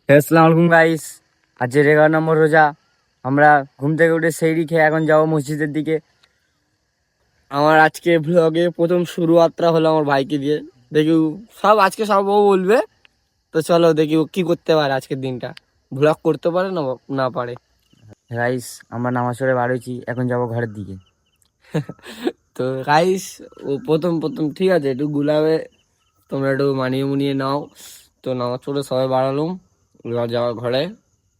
আসসালামু আলাইকুম গাইস। আজকের 11 নম্বর রোজা। আমরা ঘুম থেকে উঠে সেহরি খেয়ে এখন যাবো মসজিদের দিকে। আমার আজকে ব্লগে প্রথম শুরুয়াতটা হলো আমার ভাইকে দিয়ে। দেখি আজকে সব ও বলবে। তো চলো দেখি ও কি করতে পারে আজকের দিনটা, ব্লগ করতে পারে না না পারে। গাইস, আমরা নামাজ পড়ে বার হয়েছি, এখন যাবো ঘরের দিকে। তো গাইস, ও প্রথম প্রথম ঠিক আছে একটু গুলাবে, তোমরা একটু মানিয়ে মুনিয়ে নাও। তো নামাজ পড়ে সবাই বাড়ালাম, এবার যাওয়া ঘরে।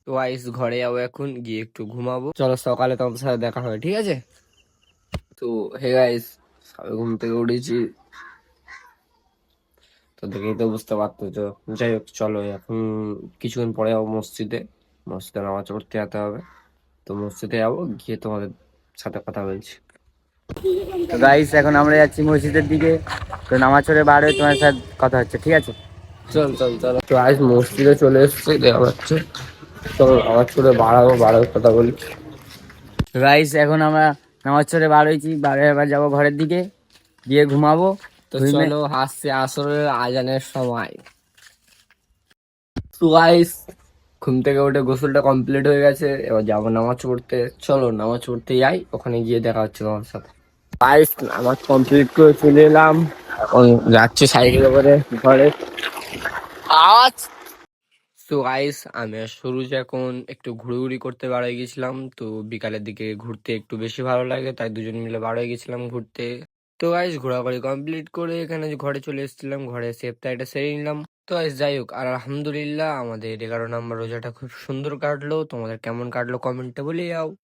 তো গাইস, ঘরে যাবো এখন, গিয়ে একটু ঘুমাবো। চলো সকালে তোমাদের সাথে দেখা হবে, ঠিক আছে? তো হে গাইস, সবাই ঘুম থেকে উঠেছি, তো দেখেই তো বুঝতে পারতেছো। যাই হোক, চলো এখন কিছুক্ষণ পরে যাবো মসজিদে। মসজিদে নামাজ পড়তে যেতে হবে। তো মসজিদে যাবো, গিয়ে তোমাদের সাথে কথা বলছি। তো গাইস, এখন আমরা যাচ্ছি মসজিদের দিকে। তো নামাজ পড়ে বার হয়ে তোমার সাথে কথা হচ্ছে, ঠিক আছে? চল চল চলো। তো আজ মসজিদে চলে এসেছি, দেখা যাচ্ছে। চলো নামাজ পড়ে বাড়াবো কথা বলি। গাইস, এখন আমরা নামাজ পড়ে বার হয়েছি, বার হয়ে এবার যাবো ঘরের দিকে, গিয়ে ঘুমাবো। তো চলো, হাসছে আসরের আজানের সময়। তো গাইস, ঘুম থেকে উঠে গোসলটা কমপ্লিট হয়ে গেছে, এবার যাবো নামাজ পড়তে। চলো নামাজ পড়তে যাই, ওখানে গিয়ে দেখা হচ্ছে তোমার সাথে। গাইস, নামাজ কমপ্লিট করে চলে এলাম, এখন যাচ্ছি সাইকেলে করে ঘরে। আওয়াজ। তো গাইস, আমি আর সুরুজ এখন একটু ঘুরোঘুরি করতে বার হয়ে গেছিলাম। তো বিকালের দিকে ঘুরতে একটু বেশি ভালো লাগে, তাই দুজন মিলে বার হয়ে গেছিলাম ঘুরতে। তো গাইস, ঘোরাঘুরি কমপ্লিট করে এখানে যে ঘরে চলে এসেছিলাম, ঘরে এসে ইফতারিটা সেরে নিলাম। তো গাইস, যাই হোক, আর আলহামদুলিল্লাহ আমাদের 11 নম্বর রোজাটা খুব সুন্দর কাটলো। তোমাদের কেমন কাটলো কমেন্টে বলে যাও।